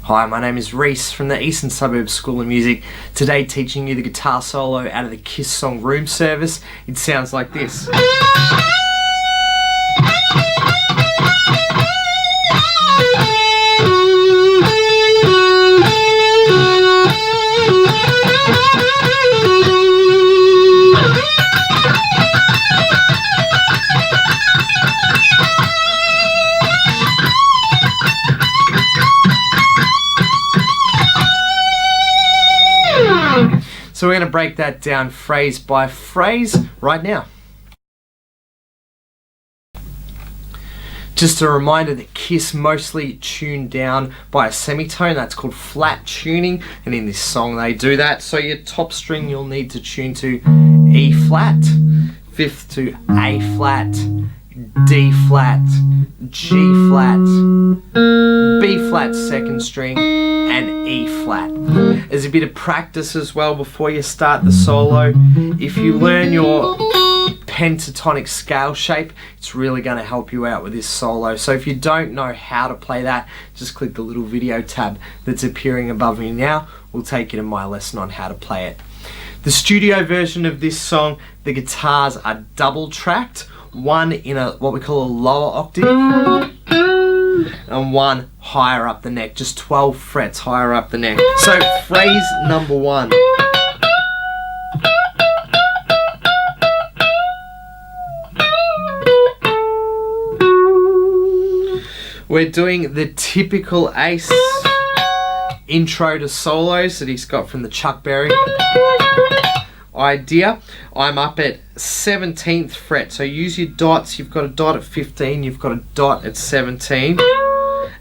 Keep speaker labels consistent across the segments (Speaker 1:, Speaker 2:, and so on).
Speaker 1: Hi, my name is Rhys from the Eastern Suburbs School of Music. Today teaching you the guitar solo out of the Kiss song Room Service. It sounds like this. So we're going to break that down phrase by phrase right now. Just a reminder that Kiss mostly tuned down by a semitone. That's called flat tuning, and in this song they do that. So your top string you'll need to tune to E flat, fifth to A flat, D flat, G flat, B flat second string, and E flat. There's a bit of practice as well before you start the solo. If you learn your pentatonic scale shape, it's really going to help you out with this solo. So if you don't know how to play that, just click the little video tab that's appearing above me now. We'll take you to my lesson on how to play it. The studio version of this song, the guitars are double tracked, one in a what we call a lower octave and one higher up the neck, just 12 frets higher up the neck. So phrase number one. We're doing the typical Ace intro to solos that he's got from the Chuck Berry idea. I'm up at 17th fret, so use your dots. You've got a dot at 15, you've got a dot at 17,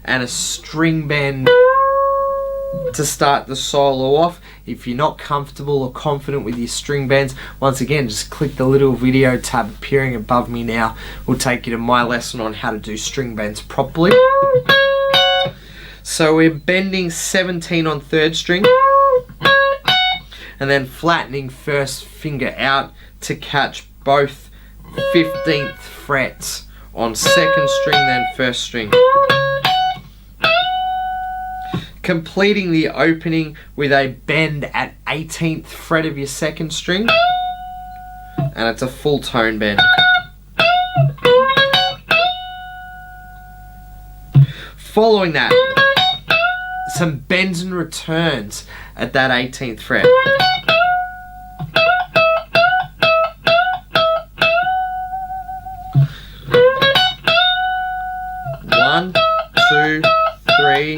Speaker 1: and a string bend to start the solo off. If you're not comfortable or confident with your string bends, once again just click the little video tab appearing above me now. We'll take you to my lesson on how to do string bends properly. So we're bending 17 on third string and then flattening first finger out to catch both 15th frets on second string, then first string. Completing the opening with a bend at 18th fret of your second string, and it's a full tone bend. Following that, some bends and returns at that 18th fret. One, two, three,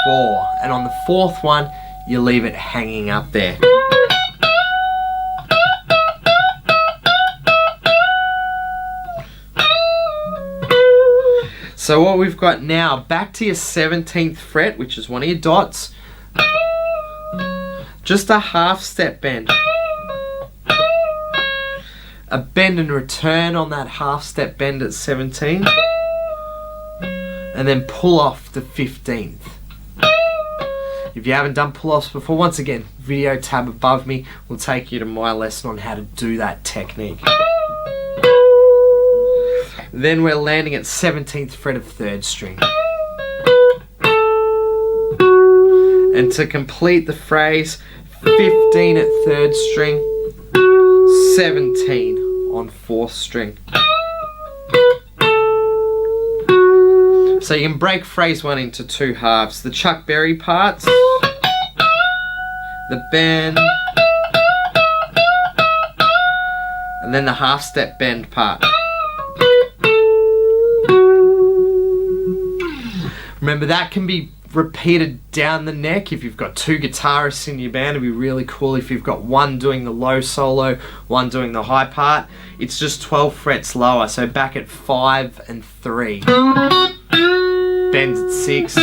Speaker 1: four. And on the fourth one, you leave it hanging up there. So what we've got now, back to your 17th fret, which is one of your dots, just a half step bend. A bend and return on that half step bend at 17, and then pull off the 15th. If you haven't done pull-offs before, once again, video tab above me will take you to my lesson on how to do that technique. Then we're landing at 17th fret of third string. And to complete the phrase, 15 at third string, 17 on fourth string. So you can break phrase one into two halves. The Chuck Berry parts, the bend, and then the half step bend part. Remember, that can be repeated down the neck. If you've got two guitarists in your band, it'd be really cool if you've got one doing the low solo, one doing the high part. It's just 12 frets lower, so back at 5 and 3. Bends at 6.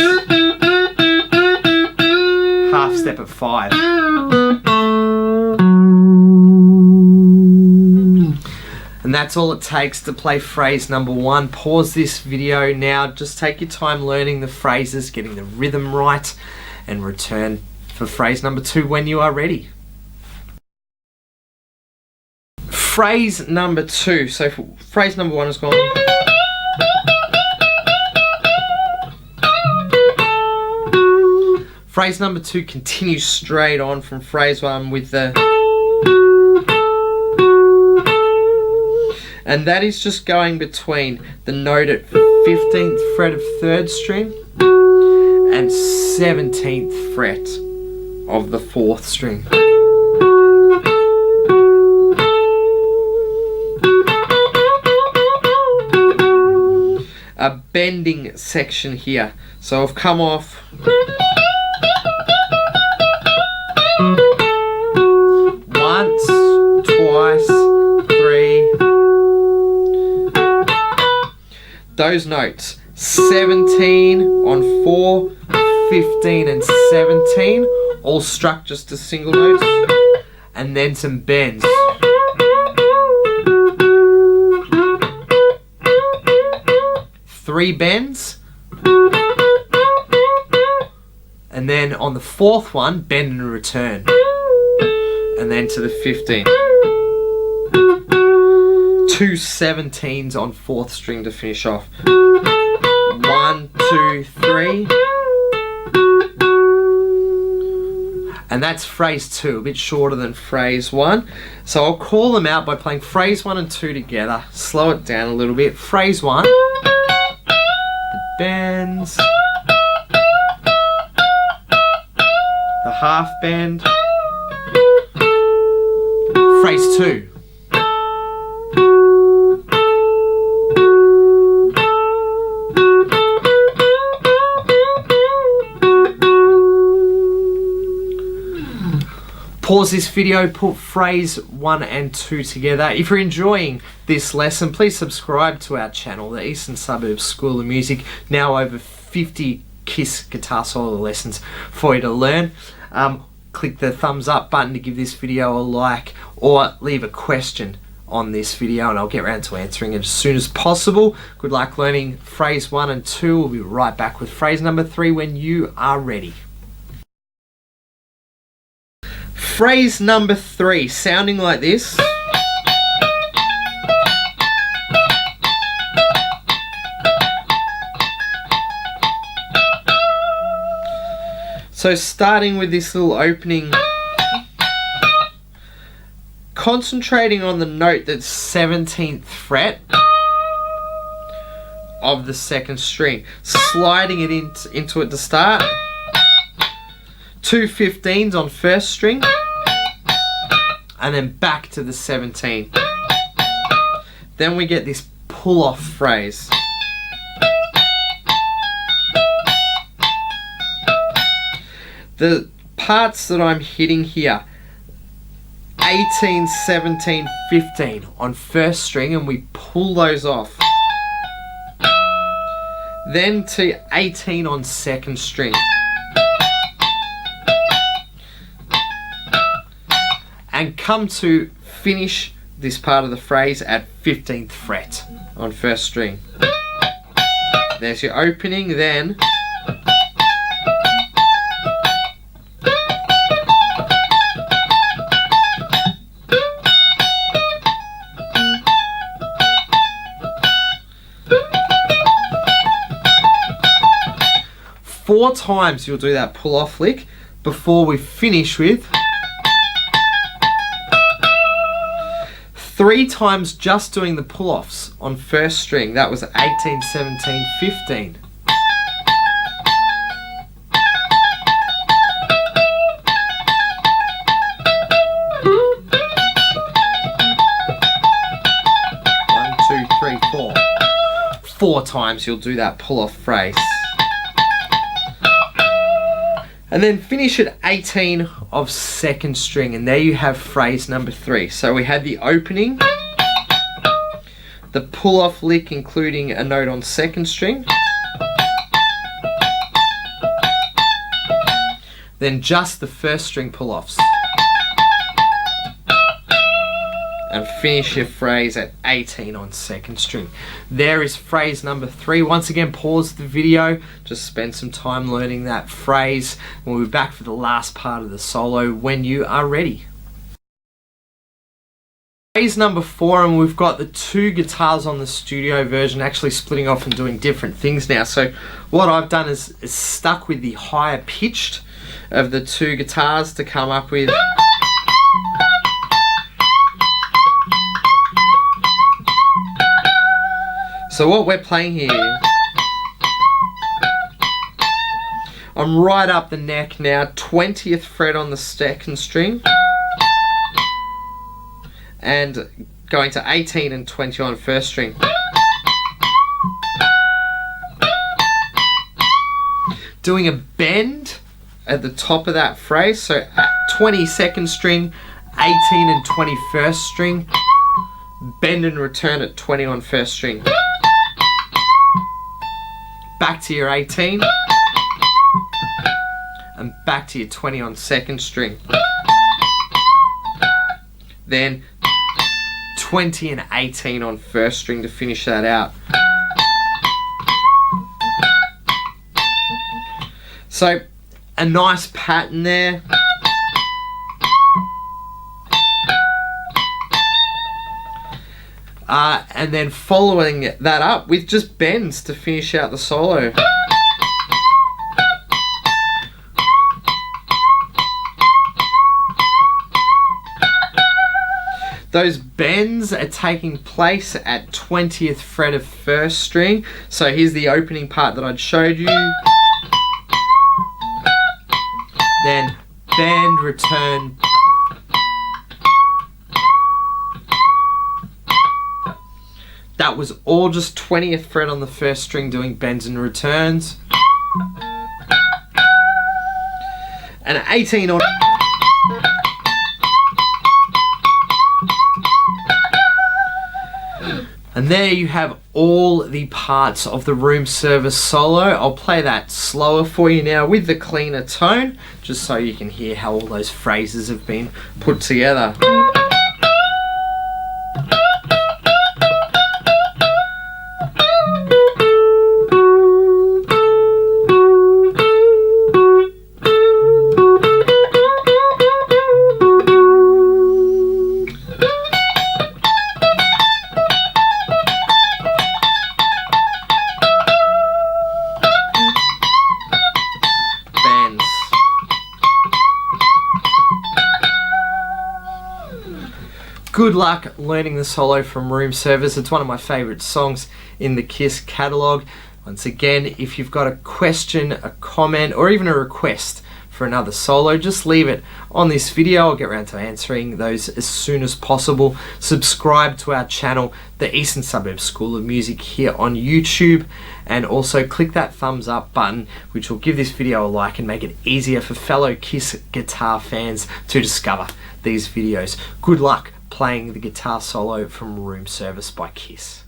Speaker 1: Half step at 5. And that's all it takes to play phrase number one. Pause this video now, just take your time learning the phrases, getting the rhythm right, and return for phrase number two when you are ready. Phrase number two. So phrase number one is gone. Phrase number 2 continues straight on from phrase 1 with the, and that is just going between the note at 15th fret of 3rd string and 17th fret of the 4th string. A bending section here. So I've come off once, twice, 3. Those notes, 17 on 4, 15 and 17, all struck just as single notes, and then some bends. Three bends, and then on the 4th one, bend and return, and then to the 15. 2 17s on 4th string to finish off. 1, 2, 3. And that's phrase 2, a bit shorter than phrase 1. So I'll call them out by playing phrase 1 and 2 together. Slow it down a little bit. Phrase 1, the bends, the half bend. Phrase 2. Pause this video, put phrase 1 and 2 together. If you're enjoying this lesson, please subscribe to our channel, the Eastern Suburbs School of Music. Now over 50 KISS guitar solo lessons for you to learn. Click the thumbs up button to give this video a like, or leave a question on this video and I'll get around to answering it as soon as possible. Good luck learning phrase 1 and 2. We'll be right back with phrase number 3 when you are ready. Phrase number 3, sounding like this. So starting with this little opening, concentrating on the note that's 17th fret of the 2nd string, sliding it into it to start. 2 15s on 1st string, and then back to the 17. Then we get this pull-off phrase. The parts that I'm hitting here, 18, 17, 15 on 1st string, and we pull those off. Then to 18 on 2nd string. And come to finish this part of the phrase at 15th fret on 1st string. There's your opening, then four times you'll do that pull-off lick before we finish with 3 times just doing the pull-offs on 1st string. That was 18, 17, 15. One, two, three, 4. 4 times you'll do that pull-off phrase. And then finish at 18 of 2nd string, and there you have phrase number 3. So we had the opening, the pull-off lick including a note on 2nd string, then just the 1st string pull-offs, and finish your phrase at 18 on 2nd string. There is phrase number 3. Once again, pause the video, just spend some time learning that phrase, and we'll be back for the last part of the solo when you are ready. Phrase number 4, and we've got the 2 guitars on the studio version actually splitting off and doing different things now. So what I've done is stuck with the higher pitched of the two guitars to come up with. So what we're playing here, I'm right up the neck now, 20th fret on the second string, and going to 18 and 20 on first string. Doing a bend at the top of that phrase, so 22nd string, 18 and 21st string, bend and return at 20 on first string. Back to your 18, and back to your 20 on second string. Then 20 and 18 on first string to finish that out. So a nice pattern there. And then following that up with just bends to finish out the solo. Those bends are taking place at 20th fret of first string. So here's the opening part that I'd showed you. Then bend, return. That was all just 20th fret on the first string doing bends and returns. And 18 on. And there you have all the parts of the room service solo. I'll play that slower for you now with the cleaner tone, just so you can hear how all those phrases have been put together. Good luck learning the solo from Room Service. It's one of my favourite songs in the KISS catalogue. Once again, if you've got a question, a comment, or even a request for another solo, just leave it on this video. I'll get around to answering those as soon as possible. Subscribe to our channel, the Eastern Suburbs School of Music, here on YouTube, and also click that thumbs up button, which will give this video a like and make it easier for fellow KISS guitar fans to discover these videos. Good luck playing the guitar solo from Room Service by KISS.